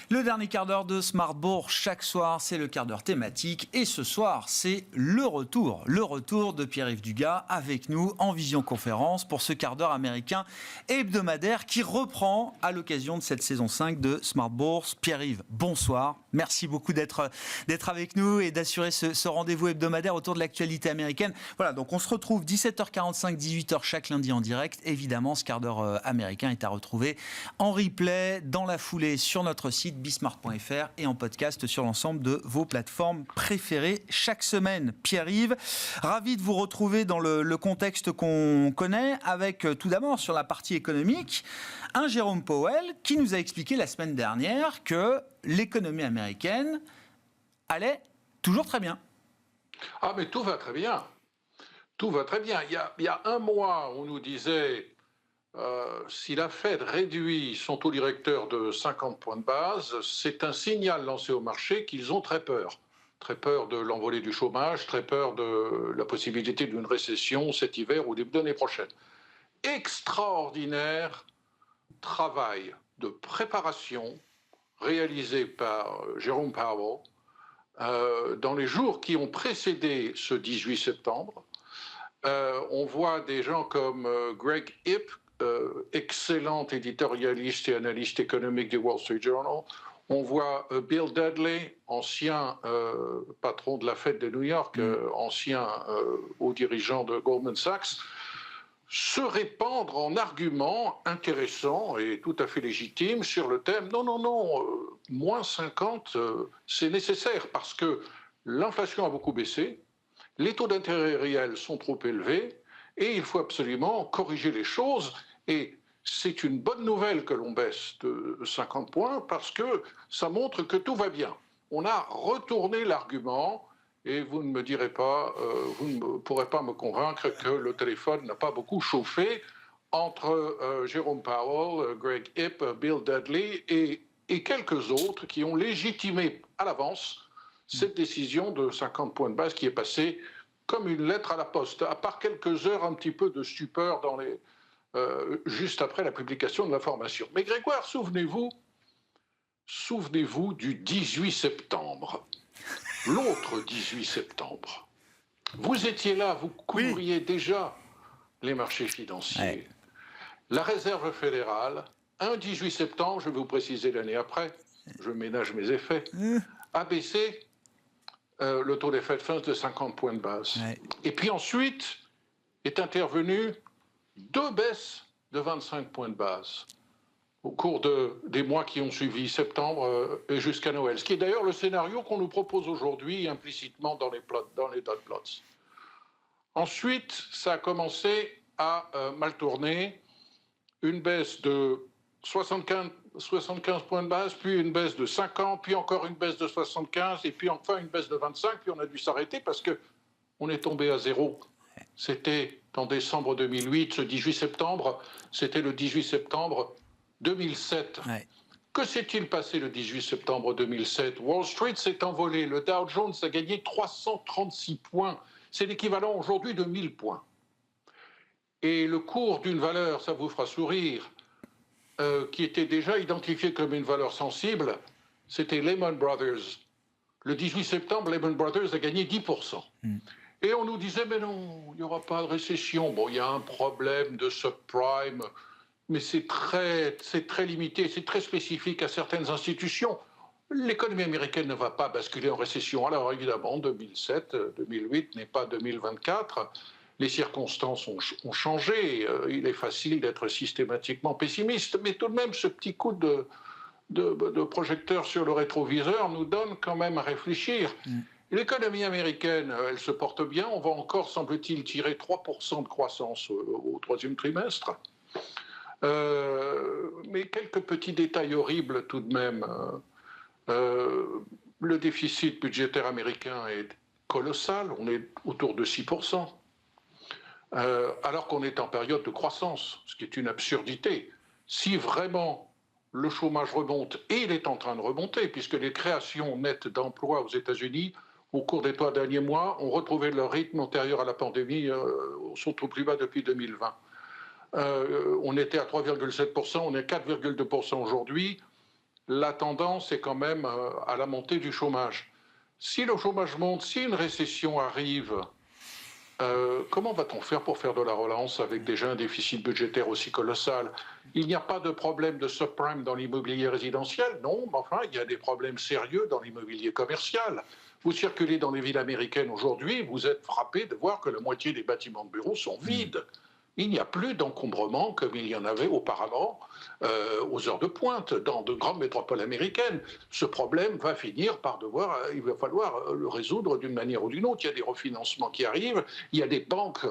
Le dernier quart d'heure de Smart Bourse, chaque soir, c'est le quart d'heure thématique. Et ce soir, c'est le retour de Pierre-Yves Dugas avec nous en visioconférence pour ce quart d'heure américain hebdomadaire qui reprend à l'occasion de cette saison 5 de Smart Bourse. Pierre-Yves, bonsoir. Merci beaucoup d'être avec nous et d'assurer ce rendez-vous hebdomadaire autour de l'actualité américaine. Voilà, donc on se retrouve 17h45, 18h chaque lundi en direct. Évidemment, ce quart d'heure américain est à retrouver en replay dans la foulée sur notre site bismart.fr et en podcast sur l'ensemble de vos plateformes préférées chaque semaine. Pierre-Yves, ravi de vous retrouver dans le contexte qu'on connaît avec tout d'abord sur la partie économique, un Jérôme Powell qui nous a expliqué la semaine dernière que l'économie américaine allait toujours très bien. Ah mais tout va très bien. Tout va très bien. Il y a un mois, on nous disait si la Fed réduit son taux directeur de 50 points de base, c'est un signal lancé au marché qu'ils ont très peur. Très peur de l'envolée du chômage, très peur de la possibilité d'une récession cet hiver ou début d'année prochaine. Extraordinaire travail de préparation réalisé par Jérôme Powell dans les jours qui ont précédé ce 18 septembre. On voit des gens comme Greg Ip, excellent éditorialiste et analyste économique du Wall Street Journal. On voit Bill Dudley, ancien patron de la Fed de New York, ancien haut dirigeant de Goldman Sachs, se répandre en arguments intéressants et tout à fait légitimes sur le thème non, moins 50, c'est nécessaire parce que l'inflation a beaucoup baissé, les taux d'intérêt réels sont trop élevés et il faut absolument corriger les choses. Et c'est une bonne nouvelle que l'on baisse de 50 points parce que ça montre que tout va bien. On a retourné l'argument et vous ne me direz pas, vous ne pourrez pas me convaincre que le téléphone n'a pas beaucoup chauffé entre Jérôme Powell, Greg Ip, Bill Dudley et quelques autres qui ont légitimé à l'avance cette décision de 50 points de base qui est passée comme une lettre à la poste, à part quelques heures un petit peu de stupeur juste après la publication de l'information. Mais Grégoire, souvenez-vous du 18 septembre, l'autre 18 septembre. Vous étiez là, vous couvriez déjà les marchés financiers. Ouais. La Réserve fédérale, un 18 septembre, je vais vous préciser l'année après, je ménage mes effets, a baissé le taux des Fed Funds de 50 points de base. Ouais. Et puis ensuite est intervenu 2 baisses de 25 points de base au cours des mois qui ont suivi, septembre et jusqu'à Noël. Ce qui est d'ailleurs le scénario qu'on nous propose aujourd'hui implicitement dans les dot plots. Ensuite, ça a commencé à mal tourner. Une baisse de 75 points de base, puis une baisse de 50, puis encore une baisse de 75, et puis enfin une baisse de 25, puis on a dû s'arrêter parce qu'on est tombé à zéro. C'était en décembre 2008, ce 18 septembre, c'était le 18 septembre 2007. Ouais. Que s'est-il passé le 18 septembre 2007 ? Wall Street s'est envolé, le Dow Jones a gagné 336 points, c'est l'équivalent aujourd'hui de 1000 points. Et le cours d'une valeur, ça vous fera sourire, qui était déjà identifié comme une valeur sensible, c'était Lehman Brothers. Le 18 septembre, Lehman Brothers a gagné 10%. Et on nous disait, mais non, il n'y aura pas de récession. Bon, il y a un problème de subprime, mais c'est très limité, c'est très spécifique à certaines institutions. L'économie américaine ne va pas basculer en récession. Alors évidemment, 2007, 2008 n'est pas 2024. Les circonstances ont changé. Il est facile d'être systématiquement pessimiste, mais tout de même, ce petit coup de projecteur sur le rétroviseur nous donne quand même à réfléchir. L'économie américaine, elle se porte bien. On va encore, semble-t-il, tirer 3% de croissance au troisième trimestre. Mais quelques petits détails horribles tout de même. Le déficit budgétaire américain est colossal. On est autour de 6%. Alors qu'on est en période de croissance, ce qui est une absurdité. Si vraiment le chômage remonte, et il est en train de remonter, puisque les créations nettes d'emplois aux États-Unis, au cours des 3 derniers mois, ont retrouvé leur rythme antérieur à la pandémie, sont au plus bas depuis 2020. On était à 3,7%, on est à 4,2% aujourd'hui. la tendance est quand même à la montée du chômage. Si le chômage monte, si une récession arrive, comment va-t-on faire pour faire de la relance avec déjà un déficit budgétaire aussi colossal? Il n'y a pas de problème de subprime dans l'immobilier résidentiel, non, mais enfin, il y a des problèmes sérieux dans l'immobilier commercial. Vous circulez dans les villes américaines aujourd'hui, vous êtes frappé de voir que la moitié des bâtiments de bureaux sont vides. Il n'y a plus d'encombrement comme il y en avait auparavant aux heures de pointe dans de grandes métropoles américaines. Ce problème va finir par il va falloir le résoudre d'une manière ou d'une autre. Il y a des refinancements qui arrivent, il y a des banques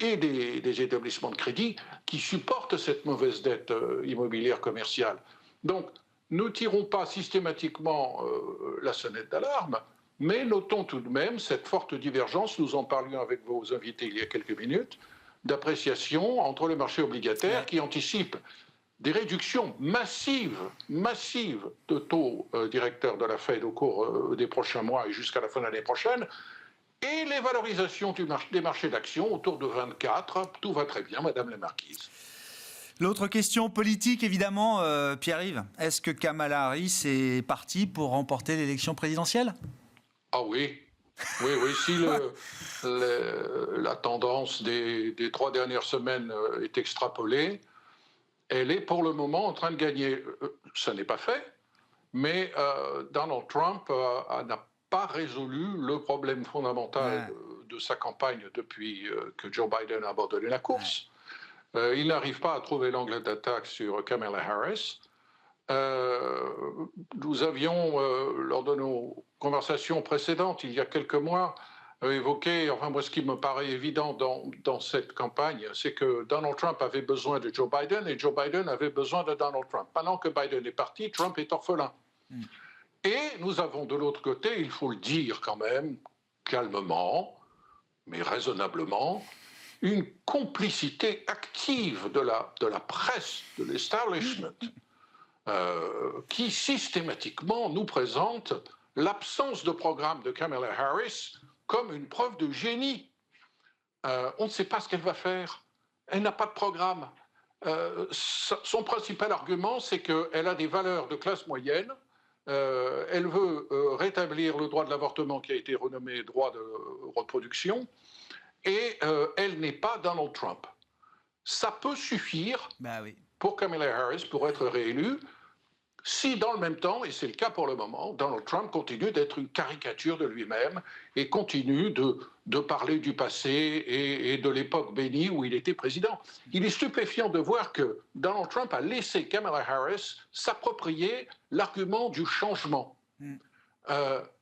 et des établissements de crédit qui supportent cette mauvaise dette immobilière commerciale. Donc, ne tirons pas systématiquement la sonnette d'alarme, mais notons tout de même cette forte divergence, nous en parlions avec vos invités il y a quelques minutes, d'appréciation entre les marchés obligataires qui anticipent des réductions massives de taux directeurs de la Fed au cours des prochains mois et jusqu'à la fin de l'année prochaine, et les valorisations des marchés d'actions autour de 24. Tout va très bien, Madame la Marquise. L'autre question politique, évidemment, Pierre-Yves. Est-ce que Kamala Harris est partie pour remporter l'élection présidentielle ? Ah oui. Oui, si la tendance des 3 dernières semaines est extrapolée, elle est pour le moment en train de gagner. Ça n'est pas fait, mais Donald Trump n'a pas résolu le problème fondamental de sa campagne depuis que Joe Biden a abandonné la course. Il n'arrive pas à trouver l'angle d'attaque sur Kamala Harris. Nous avions, lors de nos conversations précédentes, il y a quelques mois, évoqué, enfin moi ce qui me paraît évident dans cette campagne, c'est que Donald Trump avait besoin de Joe Biden et Joe Biden avait besoin de Donald Trump. Pendant que Biden est parti, Trump est orphelin. Et nous avons de l'autre côté, il faut le dire quand même, calmement, mais raisonnablement, une complicité active de la presse, de l'establishment, qui systématiquement nous présente l'absence de programme de Kamala Harris comme une preuve de génie. On ne sait pas ce qu'elle va faire. Elle n'a pas de programme. Son principal argument, c'est qu'elle a des valeurs de classe moyenne. Elle veut rétablir le droit de l'avortement qui a été renommé droit de reproduction. Et elle n'est pas Donald Trump. Ça peut suffire pour Kamala Harris pour être réélue. Si dans le même temps, et c'est le cas pour le moment, Donald Trump continue d'être une caricature de lui-même et continue de parler du passé et de l'époque bénie où il était président. Il est stupéfiant de voir que Donald Trump a laissé Kamala Harris s'approprier l'argument du changement.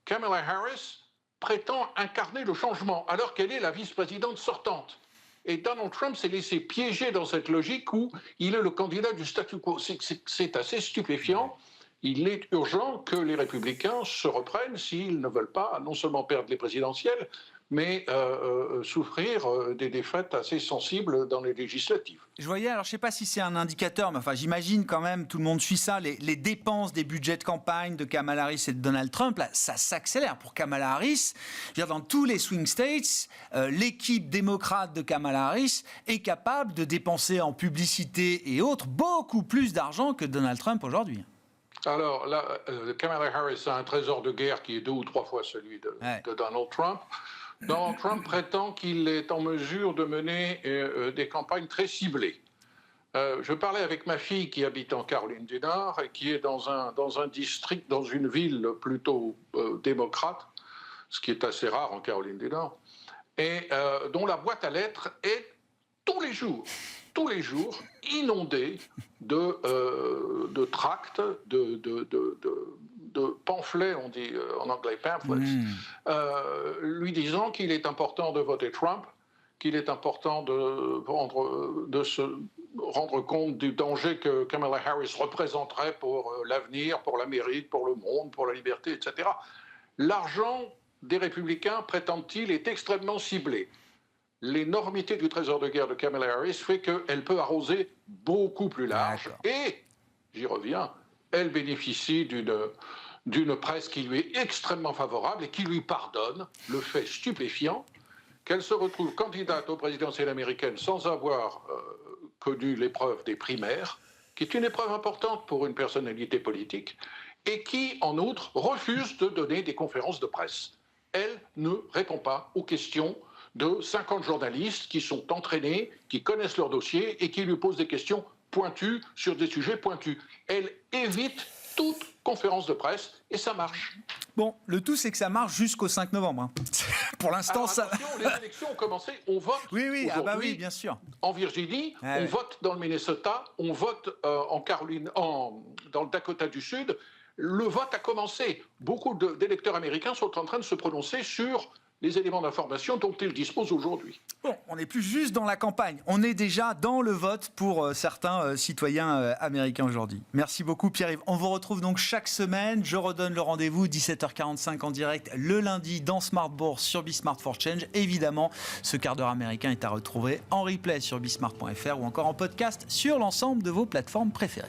Kamala Harris prétend incarner le changement alors qu'elle est la vice-présidente sortante. Et Donald Trump s'est laissé piéger dans cette logique où il est le candidat du statu quo. C'est assez stupéfiant. Il est urgent que les républicains se reprennent s'ils ne veulent pas non seulement perdre les présidentielles, mais souffrir des défaites assez sensibles dans les législatives. Je voyais, alors je ne sais pas si c'est un indicateur, mais enfin j'imagine quand même, tout le monde suit ça, les dépenses des budgets de campagne de Kamala Harris et de Donald Trump, là, ça s'accélère. Pour Kamala Harris, je veux dire, dans tous les swing states, l'équipe démocrate de Kamala Harris est capable de dépenser en publicité et autres beaucoup plus d'argent que Donald Trump aujourd'hui. Alors là, Kamala Harris a un trésor de guerre qui est 2 ou 3 fois celui de Donald Trump. Donald Trump prétend qu'il est en mesure de mener des campagnes très ciblées. Je parlais avec ma fille qui habite en Caroline du Nord et qui est dans un district, dans une ville plutôt démocrate, ce qui est assez rare en Caroline du Nord, et dont la boîte à lettres est tous les jours inondée de tracts, de pamphlets, on dit en anglais pamphlets, lui disant qu'il est important de voter Trump, qu'il est important de se rendre compte du danger que Kamala Harris représenterait pour l'avenir, pour l'Amérique, pour le monde, pour la liberté, etc. L'argent des républicains, prétend-il, est extrêmement ciblé. L'énormité du trésor de guerre de Kamala Harris fait qu'elle peut arroser beaucoup plus large. Et, j'y reviens, elle bénéficie d'une presse qui lui est extrêmement favorable et qui lui pardonne le fait stupéfiant qu'elle se retrouve candidate aux présidentielles américaines sans avoir connu l'épreuve des primaires qui est une épreuve importante pour une personnalité politique, et qui, en outre, refuse de donner des conférences de presse. Elle ne répond pas aux questions de 50 journalistes qui sont entraînés, qui connaissent leur dossier et qui lui posent des questions pointues sur des sujets pointus. Elle évite toute conférence de presse et ça marche. Bon, le tout, c'est que ça marche jusqu'au 5 novembre. Hein. Pour l'instant, ça... Les élections ont commencé, on vote oui, ah bah oui, bien sûr. En Virginie, on vote dans le Minnesota, on vote en Caroline, dans le Dakota du Sud. Le vote a commencé. Beaucoup d'électeurs américains sont en train de se prononcer sur les éléments d'information dont ils disposent aujourd'hui. Bon, on n'est plus juste dans la campagne, on est déjà dans le vote pour certains citoyens américains aujourd'hui. Merci beaucoup Pierre-Yves. On vous retrouve donc chaque semaine. Je redonne le rendez-vous, 17h45 en direct le lundi dans Smart Bourse sur Bismart for Change. Évidemment, ce quart d'heure américain est à retrouver en replay sur bismart.fr ou encore en podcast sur l'ensemble de vos plateformes préférées.